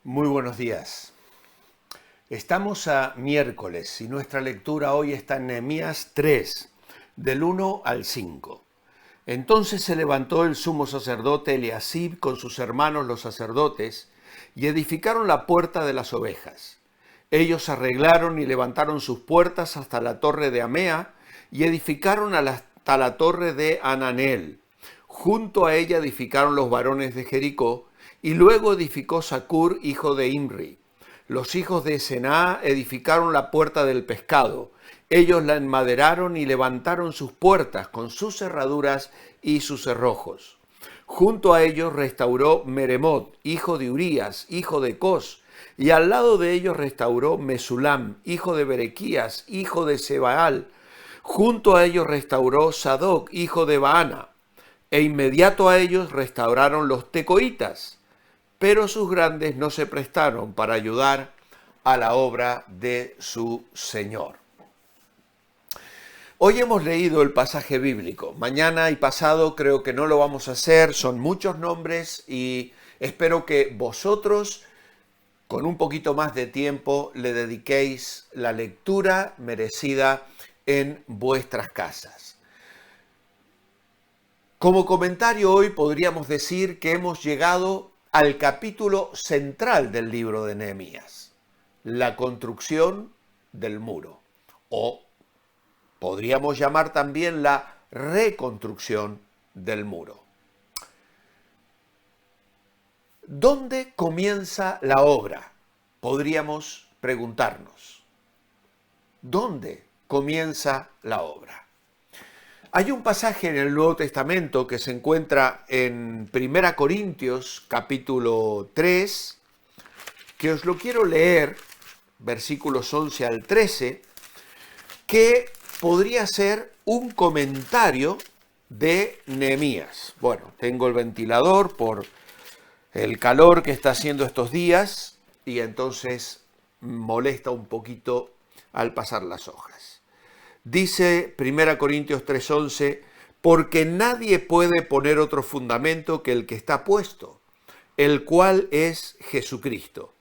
Muy buenos días. Estamos a miércoles y nuestra lectura hoy está en Nehemías 3, del 1 al 5. Entonces se levantó el sumo sacerdote Eliasib con sus hermanos los sacerdotes y edificaron la puerta de las ovejas. Ellos arreglaron y levantaron sus puertas hasta la torre de Amea y edificaron hasta la torre de Ananel. Junto a ella edificaron los varones de Jericó, y luego edificó Sacur, hijo de Imri. Los hijos de Senaa edificaron la puerta del pescado. Ellos la enmaderaron y levantaron sus puertas con sus cerraduras y sus cerrojos. Junto a ellos restauró Meremot, hijo de Urías, hijo de Cos, y al lado de ellos restauró Mesulam, hijo de Berequías, hijo de Sebaal. Junto a ellos restauró Sadoc, hijo de Baana, e inmediato a ellos restauraron los tecoitas, pero sus grandes no se prestaron para ayudar a la obra de su Señor. Hoy hemos leído el pasaje bíblico. Mañana y pasado creo que no lo vamos a hacer, son muchos nombres y espero que vosotros, con un poquito más de tiempo, le dediquéis la lectura merecida en vuestras casas. Como comentario hoy podríamos decir que hemos llegado al capítulo central del libro de Nehemías, la construcción del muro, o podríamos llamar también la reconstrucción del muro. ¿Dónde comienza la obra? Podríamos preguntarnos. ¿Dónde comienza la obra? Hay un pasaje en el Nuevo Testamento que se encuentra en 1 Corintios capítulo 3, que os lo quiero leer, versículos 11 al 13, que podría ser un comentario de Nehemías. Bueno, tengo el ventilador por el calor que está haciendo estos días y entonces molesta un poquito al pasar las hojas. Dice 1 Corintios 3:11, porque nadie puede poner otro fundamento que el que está puesto, el cual es Jesucristo.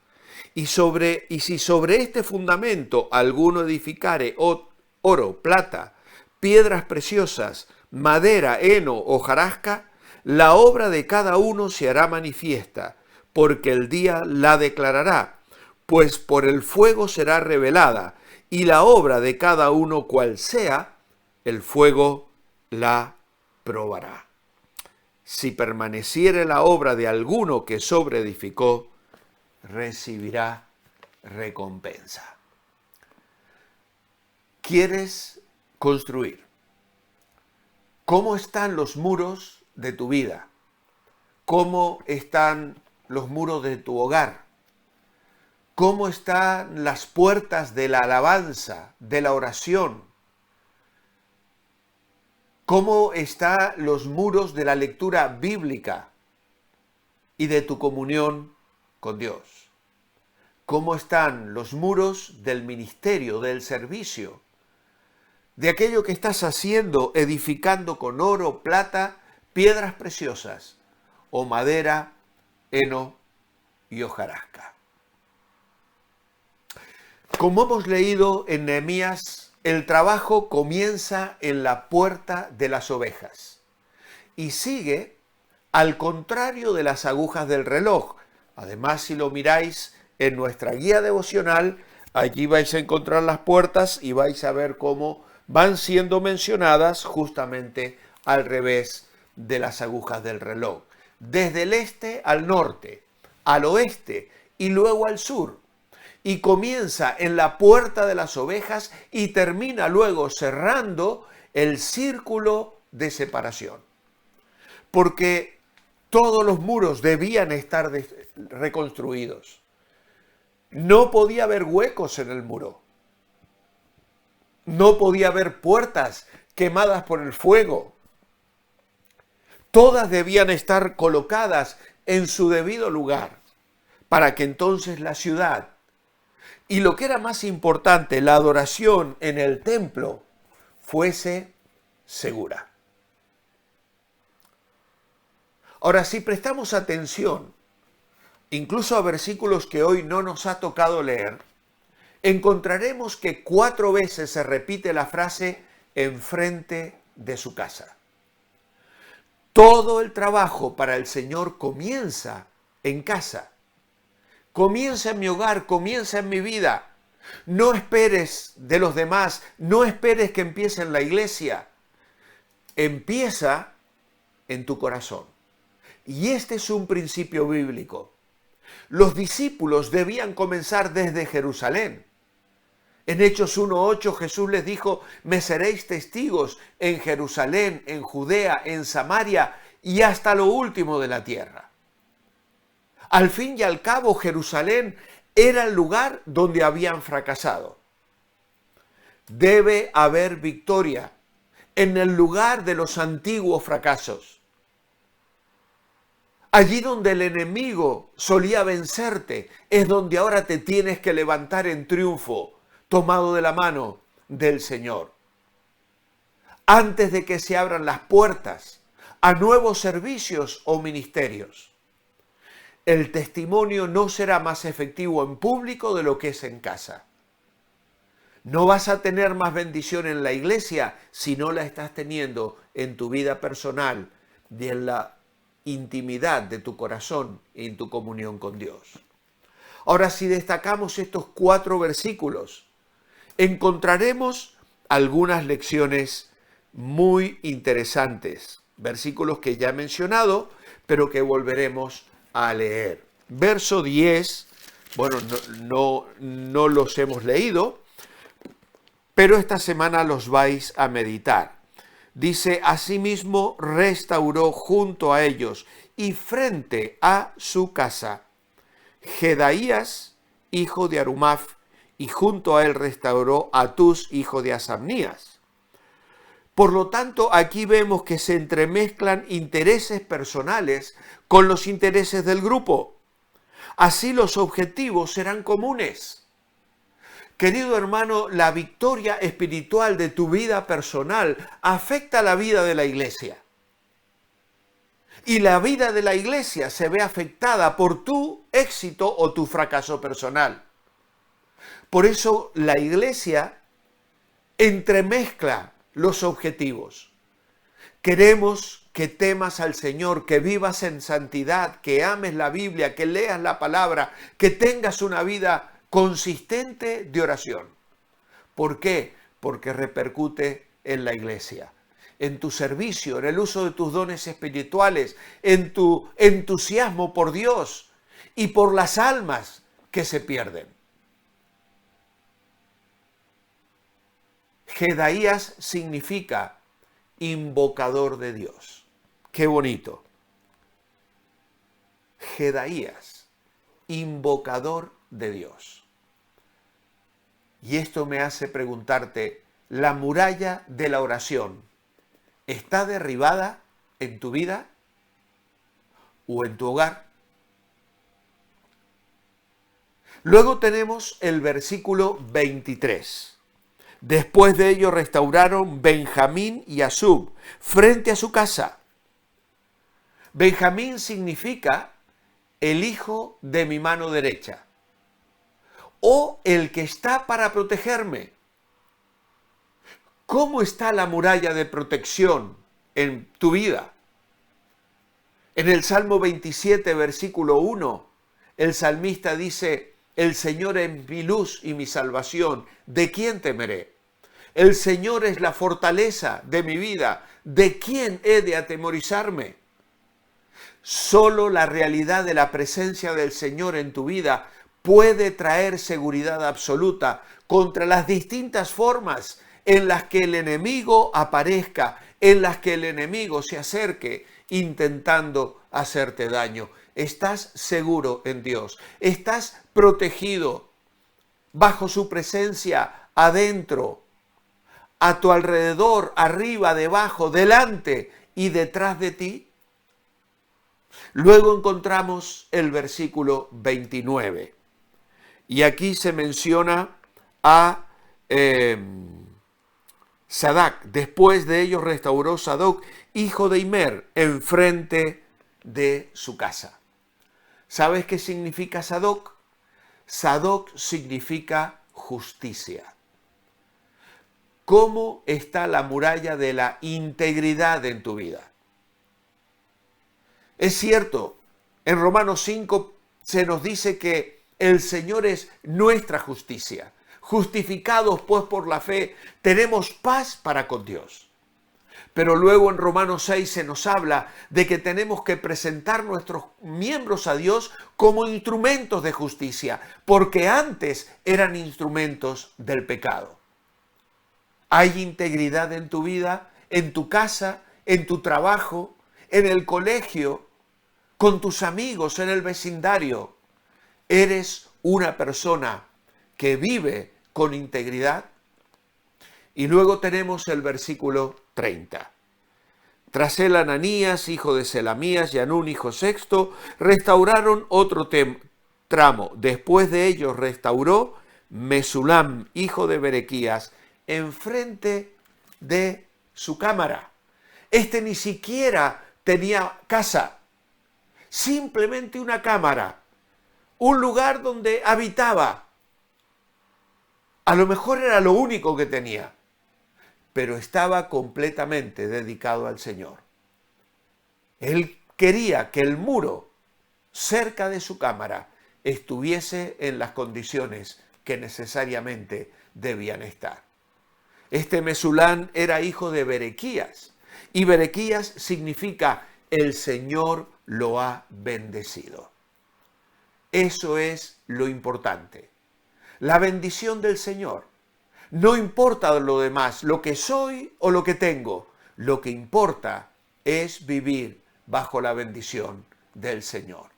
Y si sobre este fundamento alguno edificare oro, plata, piedras preciosas, madera, heno, hojarasca, la obra de cada uno se hará manifiesta, porque el día la declarará, pues por el fuego será revelada, y la obra de cada uno cual sea, el fuego la probará. Si permaneciere la obra de alguno que sobreedificó, recibirá recompensa. ¿Quieres construir? ¿Cómo están los muros de tu vida? ¿Cómo están los muros de tu hogar? ¿Cómo están las puertas de la alabanza, de la oración? ¿Cómo están los muros de la lectura bíblica y de tu comunión con Dios? ¿Cómo están los muros del ministerio, del servicio, de aquello que estás haciendo, edificando con oro, plata, piedras preciosas, o madera, heno y hojarasca? Como hemos leído en Nehemías, el trabajo comienza en la puerta de las ovejas y sigue al contrario de las agujas del reloj. Además, si lo miráis en nuestra guía devocional, allí vais a encontrar las puertas y vais a ver cómo van siendo mencionadas justamente al revés de las agujas del reloj. Desde el este al norte, al oeste y luego al sur. Y comienza en la puerta de las ovejas y termina luego cerrando el círculo de separación. Porque todos los muros debían estar reconstruidos. No podía haber huecos en el muro. No podía haber puertas quemadas por el fuego. Todas debían estar colocadas en su debido lugar para que entonces la ciudad y lo que era más importante, la adoración en el templo, fuese segura. Ahora, si prestamos atención incluso a versículos que hoy no nos ha tocado leer, encontraremos que 4 veces se repite la frase enfrente de su casa. Todo el trabajo para el Señor comienza en casa. Comienza en mi hogar, comienza en mi vida. No esperes de los demás, no esperes que empiece en la iglesia. Empieza en tu corazón. Y este es un principio bíblico. Los discípulos debían comenzar desde Jerusalén. En Hechos 1:8 Jesús les dijo, me seréis testigos en Jerusalén, en Judea, en Samaria y hasta lo último de la tierra. Al fin y al cabo, Jerusalén era el lugar donde habían fracasado. Debe haber victoria en el lugar de los antiguos fracasos. Allí donde el enemigo solía vencerte, es donde ahora te tienes que levantar en triunfo, tomado de la mano del Señor. Antes de que se abran las puertas a nuevos servicios o ministerios, el testimonio no será más efectivo en público de lo que es en casa. No vas a tener más bendición en la iglesia si no la estás teniendo en tu vida personal y en la intimidad de tu corazón y en tu comunión con Dios. Ahora, si destacamos estos 4 versículos, encontraremos algunas lecciones muy interesantes. Versículos que ya he mencionado, pero que volveremos a leer. Verso 10, bueno, no los hemos leído, pero esta semana los vais a meditar. Dice, asimismo restauró junto a ellos y frente a su casa Jedaías, hijo de Arumaf, y junto a él restauró a Tus, hijo de Asabnías. Por lo tanto, aquí vemos que se entremezclan intereses personales con los intereses del grupo. Así los objetivos serán comunes. Querido hermano, la victoria espiritual de tu vida personal afecta la vida de la iglesia. Y la vida de la iglesia se ve afectada por tu éxito o tu fracaso personal. Por eso la iglesia entremezcla los objetivos. Queremos que temas al Señor, que vivas en santidad, que ames la Biblia, que leas la palabra, que tengas una vida consistente de oración. ¿Por qué? Porque repercute en la iglesia, en tu servicio, en el uso de tus dones espirituales, en tu entusiasmo por Dios y por las almas que se pierden. Jedaías significa invocador de Dios. Qué bonito. Jedaías, invocador de Dios. Y esto me hace preguntarte, ¿la muralla de la oración está derribada en tu vida o en tu hogar? Luego tenemos el versículo 23. Después de ello restauraron Benjamín y Asub frente a su casa. Benjamín significa el hijo de mi mano derecha o el que está para protegerme. ¿Cómo está la muralla de protección en tu vida? En el Salmo 27, versículo 1, el salmista dice, el Señor es mi luz y mi salvación, ¿de quién temeré? El Señor es la fortaleza de mi vida, ¿de quién he de atemorizarme? Solo la realidad de la presencia del Señor en tu vida puede traer seguridad absoluta contra las distintas formas en las que el enemigo aparezca, en las que el enemigo se acerque intentando hacerte daño. Estás seguro en Dios, estás protegido bajo su presencia adentro, a tu alrededor, arriba, debajo, delante y detrás de ti. Luego encontramos el versículo 29 y aquí se menciona a Sadac. Después de ellos restauró Sadoc, hijo de Imer, enfrente de su casa. ¿Sabes qué significa Sadoc? Sadoc significa justicia. ¿Cómo está la muralla de la integridad en tu vida? Es cierto, en Romanos 5 se nos dice que el Señor es nuestra justicia. Justificados pues por la fe, tenemos paz para con Dios. Pero luego en Romanos 6 se nos habla de que tenemos que presentar nuestros miembros a Dios como instrumentos de justicia, porque antes eran instrumentos del pecado. ¿Hay integridad en tu vida, en tu casa, en tu trabajo, en el colegio, con tus amigos, en el vecindario? ¿Eres una persona que vive con integridad? Y luego tenemos el versículo 30. Tras él Ananías, hijo de Selamías, y Anún, hijo sexto, restauraron otro tramo. Después de ellos restauró Mesulam, hijo de Berequías, enfrente de su cámara. Este ni siquiera tenía casa, simplemente una cámara, un lugar donde habitaba. A lo mejor era lo único que tenía, pero estaba completamente dedicado al Señor. Él quería que el muro cerca de su cámara estuviese en las condiciones que necesariamente debían estar. Este Mesulán era hijo de Berequías, y Berequías significa el Señor lo ha bendecido. Eso es lo importante. La bendición del Señor. No importa lo demás, lo que soy o lo que tengo. Lo que importa es vivir bajo la bendición del Señor.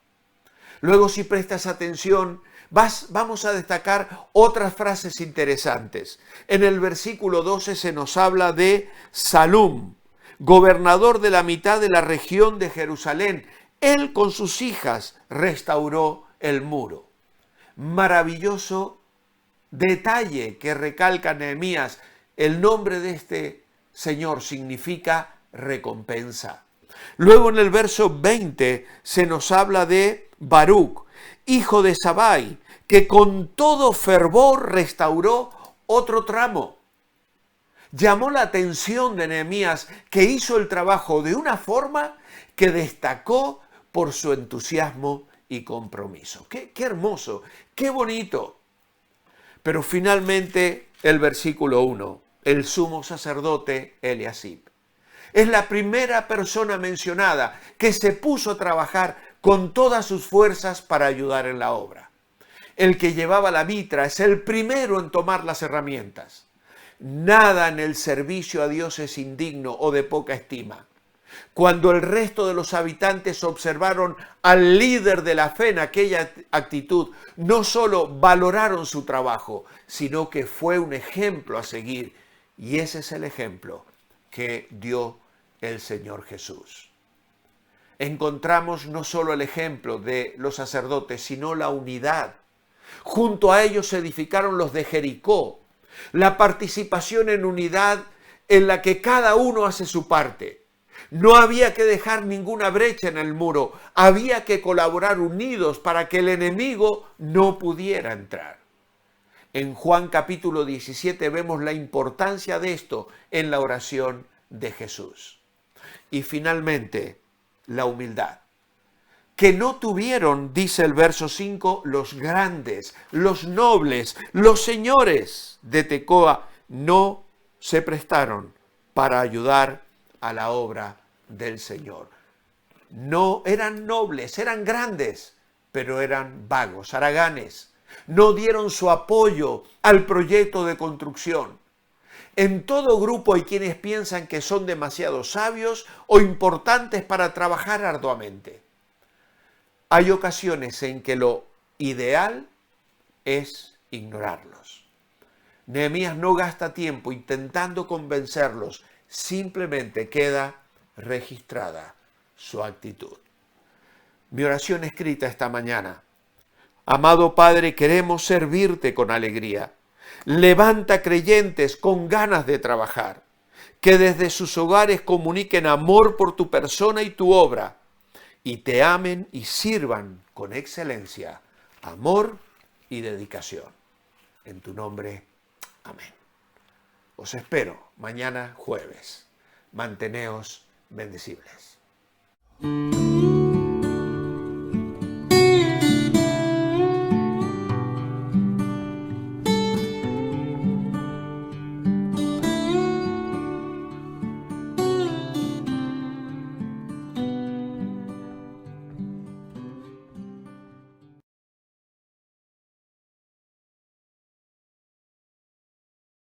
Luego, si prestas atención, vamos a destacar otras frases interesantes. En el versículo 12 se nos habla de Salum, gobernador de la mitad de la región de Jerusalén. Él con sus hijas restauró el muro. Maravilloso detalle que recalca Nehemías. El nombre de este señor significa recompensa. Luego en el verso 20 se nos habla de Baruc, hijo de Sabai, que con todo fervor restauró otro tramo. Llamó la atención de Nehemías, que hizo el trabajo de una forma que destacó por su entusiasmo y compromiso. Qué hermoso, qué bonito. Pero finalmente el versículo 1, el sumo sacerdote Eliasib. Es la primera persona mencionada que se puso a trabajar con todas sus fuerzas para ayudar en la obra. El que llevaba la mitra es el primero en tomar las herramientas. Nada en el servicio a Dios es indigno o de poca estima. Cuando el resto de los habitantes observaron al líder de la fe en aquella actitud, no solo valoraron su trabajo, sino que fue un ejemplo a seguir. Y ese es el ejemplo que dio el Señor Jesús. Encontramos no solo el ejemplo de los sacerdotes, sino la unidad. Junto a ellos se edificaron los de Jericó. La participación en unidad en la que cada uno hace su parte. No había que dejar ninguna brecha en el muro, había que colaborar unidos para que el enemigo no pudiera entrar. En Juan capítulo 17 vemos la importancia de esto en la oración de Jesús. Y finalmente, la humildad. Que no tuvieron, dice el verso 5, los grandes, los nobles, los señores de Tecoa, no se prestaron para ayudar a la obra del Señor. No eran nobles, eran grandes, pero eran vagos, haraganes. No dieron su apoyo al proyecto de construcción. En todo grupo hay quienes piensan que son demasiado sabios o importantes para trabajar arduamente. Hay ocasiones en que lo ideal es ignorarlos. Nehemías no gasta tiempo intentando convencerlos, simplemente queda registrada su actitud. Mi oración escrita esta mañana. Amado Padre, queremos servirte con alegría. Levanta creyentes con ganas de trabajar, que desde sus hogares comuniquen amor por tu persona y tu obra, y te amen y sirvan con con excelencia, amor y dedicación. En tu nombre, amén. Os espero mañana jueves. Manteneos bendecibles.